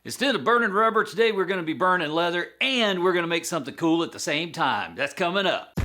Instead of burning rubber, today we're going to be burning leather and we're going to make something cool at the same time. That's coming up.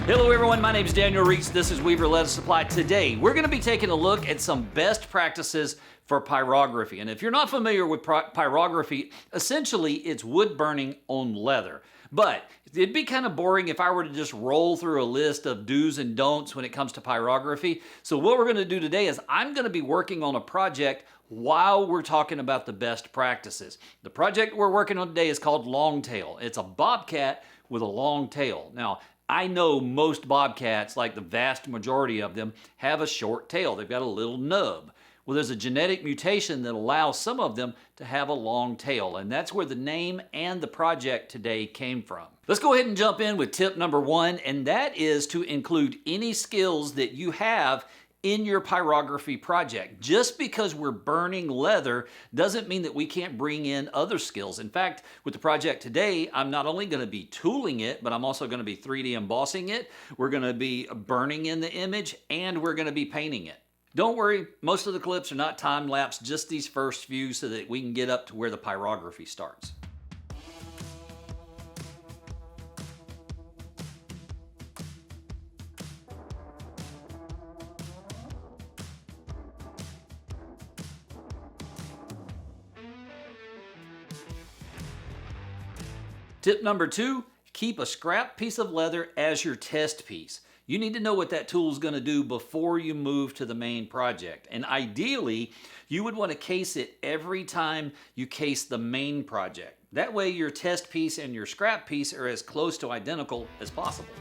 Hello everyone, my name is Daniel Reitz. This is Weaver Leather Supply. Today we're going to be taking a look at some best practices for pyrography. And if you're not familiar with pyrography, essentially it's wood burning on leather. But it'd be kind of boring if I were to just roll through a list of do's and don'ts when it comes to pyrography. So what we're going to do today is I'm going to be working on a project while we're talking about the best practices. The project we're working on today is called Longtail. It's a bobcat with a long tail. Now, I know most bobcats, like the vast majority of them, have a short tail. They've got a little nub. Well, there's a genetic mutation that allows some of them to have a long tail, and that's where the name and the project today came from. Let's go ahead and jump in with tip number one, and that is to include any skills that you have in your pyrography project. Just because we're burning leather doesn't mean that we can't bring in other skills. In fact, with the project today, I'm not only going to be tooling it, but I'm also going to be 3D embossing it. We're going to be burning in the image, and we're going to be painting it. Don't worry, most of the clips are not time-lapse, just these first few so that we can get up to where the pyrography starts. Tip number two, keep a scrap piece of leather as your test piece. You need to know what that tool is going to do before you move to the main project. And ideally, you would want to case it every time you case the main project. That way your test piece and your scrap piece are as close to identical as possible.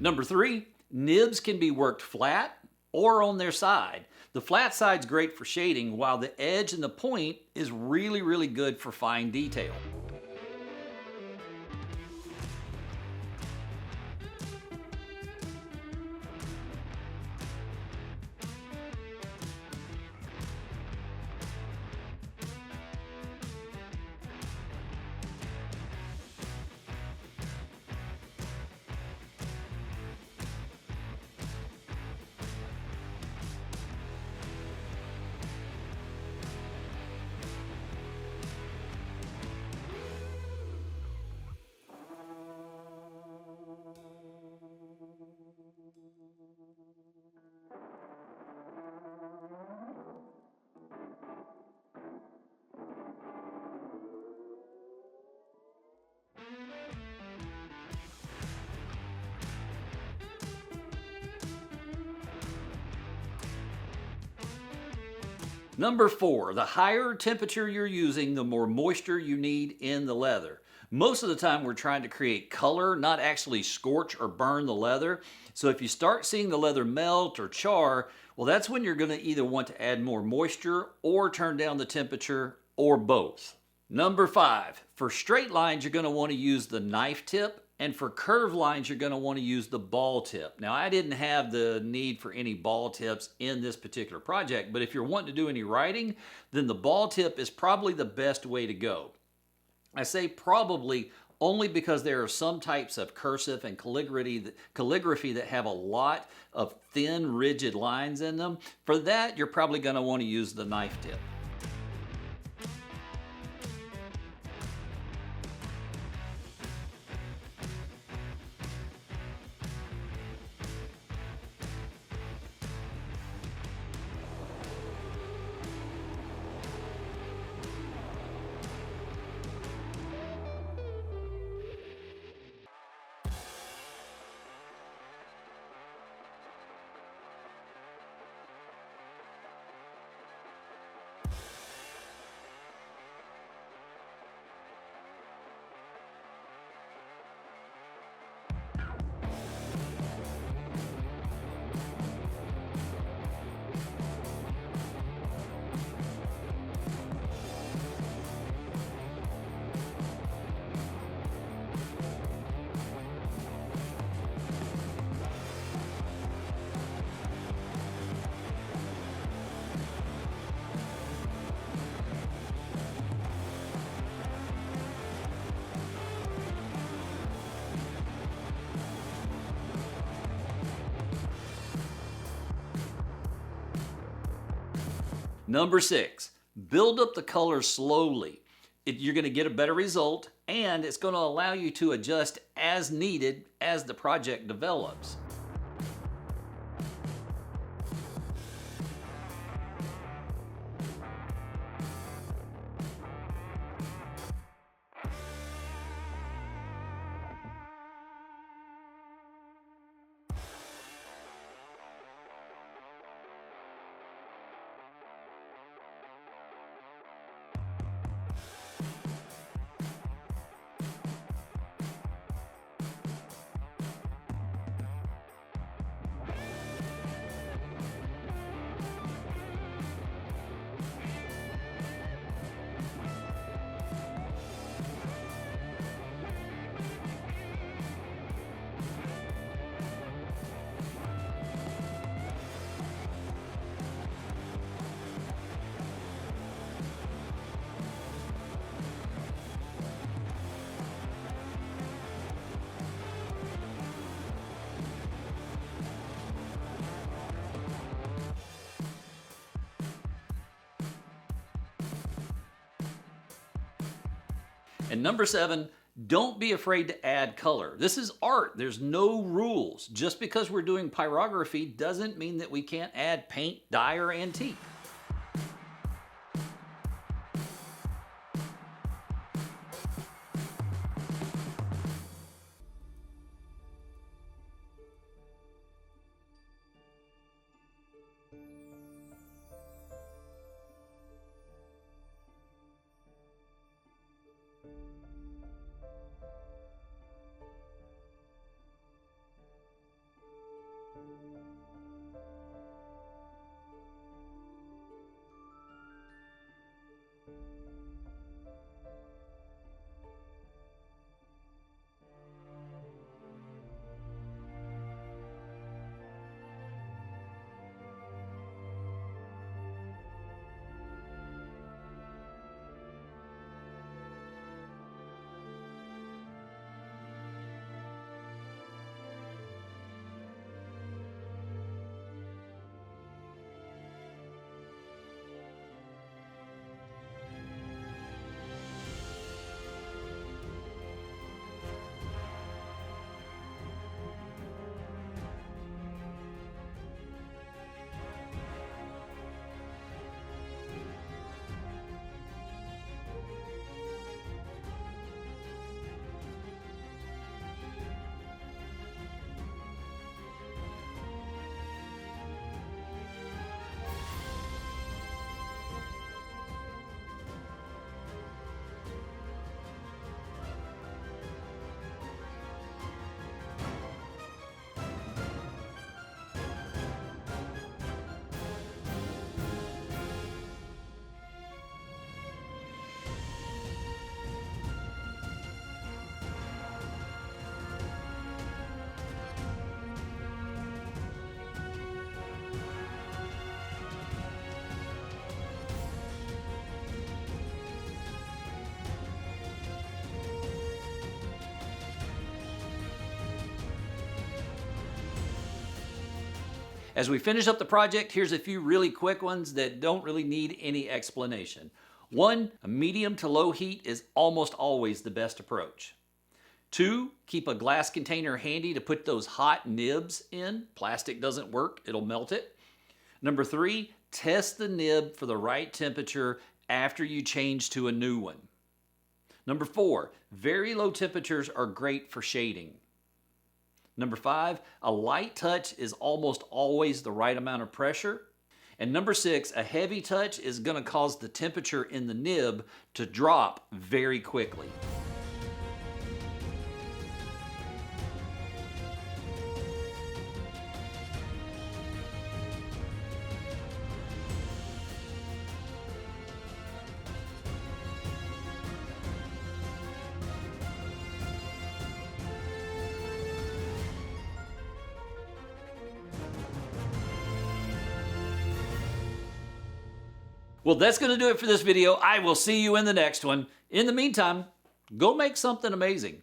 Number three, nibs can be worked flat or on their side. The flat side's great for shading, while the edge and the point is really good for fine detail. Number four, the higher temperature you're using, the more moisture you need in the leather. Most of the time we're trying to create color, not actually scorch or burn the leather. So if you start seeing the leather melt or char, well, that's when you're going to either want to add more moisture or turn down the temperature or both. Number five, for straight lines, you're going to want to use the knife tip. And for curved lines, you're going to want to use the ball tip. Now, I didn't have the need for any ball tips in this particular project, but if you're wanting to do any writing, then the ball tip is probably the best way to go. I say probably only because there are some types of cursive and calligraphy that have a lot of thin, rigid lines in them. For that, you're probably going to want to use the knife tip. Number 6, build up the colors slowly. You're going to get a better result, and it's going to allow you to adjust as needed as the project develops. And number 7, don't be afraid to add color. This is art. There's no rules. Just because we're doing pyrography doesn't mean that we can't add paint, dye, or antique. As we finish up the project, here's a few really quick ones that don't really need any explanation. 1, a medium to low heat is almost always the best approach. 2, keep a glass container handy to put those hot nibs in. Plastic doesn't work, it'll melt it. Number 3, test the nib for the right temperature after you change to a new one. Number 4, very low temperatures are great for shading. Number 5, a light touch is almost always the right amount of pressure. And number 6, a heavy touch is going to cause the temperature in the nib to drop very quickly. Well, that's going to do it for this video. I will see you in the next one. In the meantime, go make something amazing.